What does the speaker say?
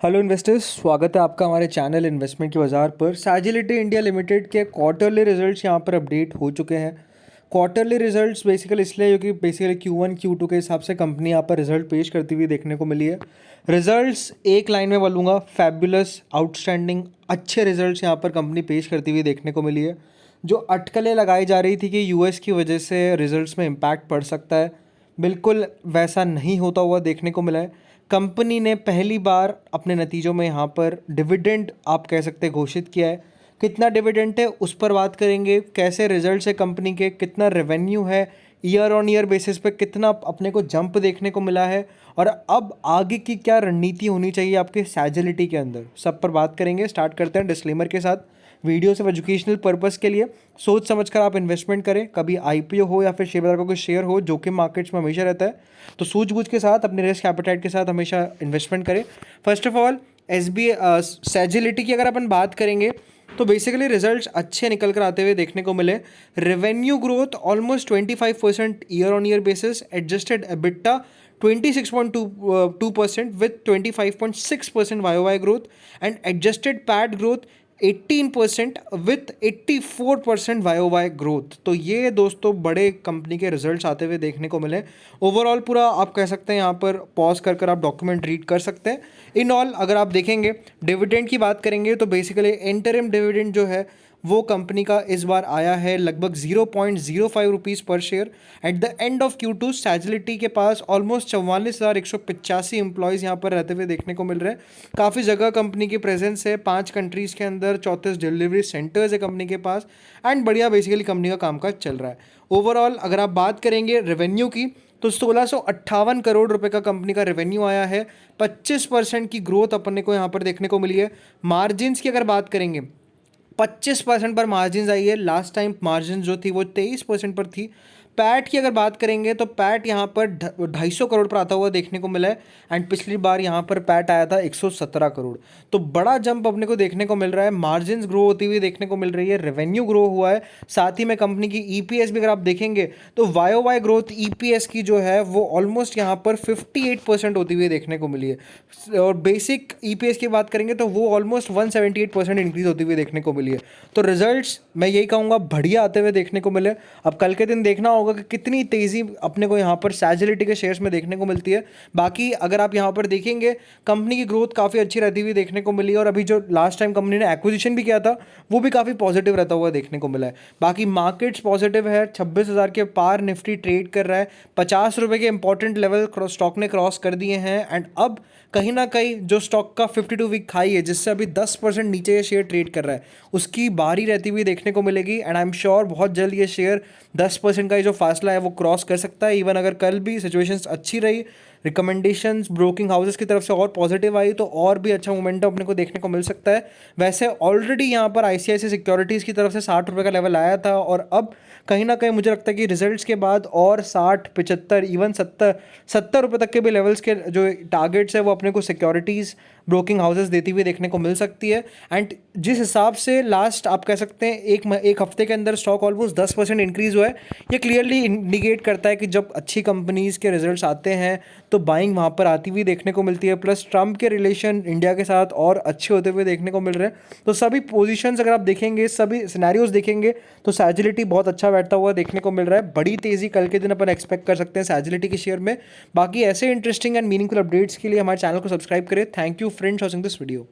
Hello investors, स्वागत है आपका हमारे चैनल इन्वेस्टमेंट के बाज़ार पर। सैजिलिटी इंडिया लिमिटेड के क्वार्टरली रिजल्ट्स यहाँ पर अपडेट हो चुके हैं। क्वार्टरली रिजल्ट्स बेसिकली इसलिए क्योंकि बेसिकली Q1 Q2 के हिसाब से कंपनी यहाँ पर रिजल्ट पेश करती हुई देखने को मिली है। रिजल्ट्स एक लाइन में बोलूँगा, फैबुलस, आउटस्टैंडिंग, अच्छे रिजल्ट्स यहाँ पर कंपनी पेश करती हुई देखने को मिली है। जो अटकलें लगाई जा रही थी कि यूएस की वजह से रिजल्ट्स में इम्पैक्ट पड़ सकता है, बिल्कुल वैसा नहीं होता हुआ देखने को मिला है। कंपनी ने पहली बार अपने नतीजों में यहाँ पर डिविडेंड आप कह सकते हैं घोषित किया है। कितना डिविडेंड है उस पर बात करेंगे, कैसे रिजल्ट्स है कंपनी के, कितना रेवेन्यू है, ईयर ऑन ईयर बेसिस पे कितना अपने को जंप देखने को मिला है, और अब आगे की क्या रणनीति होनी चाहिए आपके सैजिलिटी के अंदर, सब पर बात करेंगे। स्टार्ट करते हैं डिस्क्लेमर के साथ। वीडियो सिर्फ एजुकेशनल पर्पस के लिए, सोच समझकर आप इन्वेस्टमेंट करें। कभी आईपीओ हो या फिर शेयर बाजार का कोई शेयर हो, जोखिम मार्केट्स में हमेशा रहता है, तो सूझबूझ के साथ अपने रिस्क एपेटाइट के साथ हमेशा इन्वेस्टमेंट करें। फर्स्ट ऑफ ऑल सैजिलिटी की अगर अपन बात करेंगे तो बेसिकली रिजल्ट्स अच्छे निकल कर आते हुए देखने को मिले। Revenue growth almost 25% year on year basis, adjusted EBITDA 26.2% with 25.6% YOY growth, and adjusted PAT growth 18% with 84% YOY growth. तो ये दोस्तों बड़े कंपनी के रिजल्ट्स आते हुए देखने को मिले। ओवरऑल पूरा आप कह सकते हैं यहाँ पर पॉज कर आप डॉक्यूमेंट रीड कर सकते हैं। इन ऑल अगर आप देखेंगे, डिविडेंड की बात करेंगे तो बेसिकली इंटरिम डिविडेंड जो है वो कंपनी का इस बार आया है लगभग 0.05 रुपीज़ पर share. At the end of Q2 सैजिलिटी के पास ऑलमोस्ट 44,185 एम्प्लॉयज़ यहाँ पर रहते हुए देखने को मिल रहे हैं। काफ़ी जगह कंपनी की प्रेजेंस है, 5 कंट्रीज़ के अंदर 34 डिलीवरी सेंटर्स है कंपनी के पास, एंड बढ़िया बेसिकली कंपनी का कामकाज चल रहा है। ओवरऑल अगर आप बात करेंगे रेवेन्यू की तो 1658 करोड़ रुपए का कंपनी का रेवेन्यू आया है। 25% की ग्रोथ अपने को यहाँ पर देखने को मिली है। मार्जिन्स की अगर बात करेंगे, 25% पर मार्जिन आई है। लास्ट टाइम मार्जिन जो थी वो 23% पर थी। पैट की अगर बात करेंगे तो पैट यहाँ पर 250 करोड़ पर आता हुआ देखने को मिला है, एंड पिछली बार यहाँ पर पैट आया था 117 करोड़। तो बड़ा जंप अपने को देखने को मिल रहा है, मार्जिन ग्रो होती हुई देखने को मिल रही है, रेवेन्यू ग्रो हुआ है। साथ ही में कंपनी की ईपीएस भी अगर आप देखेंगे तो YOY ग्रोथ ईपीएस की जो है वो ऑलमोस्ट यहाँ पर 58% होती हुई देखने को मिली है, और बेसिक ईपीएस की बात करेंगे तो वो ऑलमोस्ट 178% इंक्रीज होती हुई देखने को मिली है। तो रिजल्ट्स मैं यही कहूँगा बढ़िया आते हुए देखने को मिले। अब कल के दिन देखना होगा कि कितनी तेज़ी अपने को यहाँ पर सैजिलिटी के शेयर्स में देखने को मिलती है। बाकी अगर आप यहाँ पर देखेंगे, कंपनी की ग्रोथ काफ़ी अच्छी रहती हुई देखने को मिली, और अभी जो लास्ट टाइम कंपनी ने एक्विजिशन भी किया था वो भी काफ़ी पॉजिटिव रहता हुआ देखने को मिला है। बाकी मार्केट्स पॉजिटिव है, 26,000 के पार निफ्टी ट्रेड कर रहा है, 50 रुपये के इंपॉर्टेंट लेवल स्टॉक ने क्रॉस कर दिए हैं, एंड अब कहीं ना कहीं जो स्टॉक का 52 वीक हाई है, जिससे अभी 10% नीचे ये शेयर ट्रेड कर रहा है, उसकी बारी रहती हुई देखने को मिलेगी। एंड आई एम श्योर बहुत जल्द ये शेयर 10% का जो फासला है वो क्रॉस कर सकता है। इवन अगर कल भी सिचुएशंस अच्छी रही, रिकमेंडेशंस ब्रोकिंग हाउसेस की तरफ से और पॉजिटिव आई, तो और भी अच्छा मोमेंटम अपने को देखने को मिल सकता है। वैसे ऑलरेडी यहाँ पर ICICI सिक्योरिटीज़ की तरफ से 60 रुपये का लेवल आया था, और अब कहीं ना कहीं मुझे लगता है कि रिजल्ट्स के बाद और 60, 75, इवन 70 रुपये तक के भी लेवल्स के जो टारगेट्स है वो अपने को सिक्योरिटीज़ ब्रोकिंग हाउसेस देती हुई देखने को मिल सकती है। एंड जिस हिसाब से लास्ट आप कह सकते हैं एक हफ्ते के अंदर स्टॉक ऑलमोस्ट 10% इंक्रीज हुआ है, ये क्लियरली इंडिकेट करता है कि जब अच्छी कंपनीज़ के रिजल्ट्स आते हैं तो बाइंग वहाँ पर आती हुई देखने को मिलती है। प्लस ट्रंप के रिलेशन इंडिया के साथ और अच्छे होते हुए देखने को मिल रहे हैं। तो सभी पोजीशंस अगर आप देखेंगे, सभी सिनेरियोज देखेंगे, तो सैजिलिटी बहुत अच्छा बैठता हुआ देखने को मिल रहा है। बड़ी तेज़ी कल के दिन अपन एक्सपेक्ट कर सकते हैं सैजिलिटी के शेयर में। बाकी ऐसे इंटरेस्टिंग एंड मीनिंगफुल अपडेट्स के लिए हमारे चैनल को सब्सक्राइब करें। Thank you friends watching this video.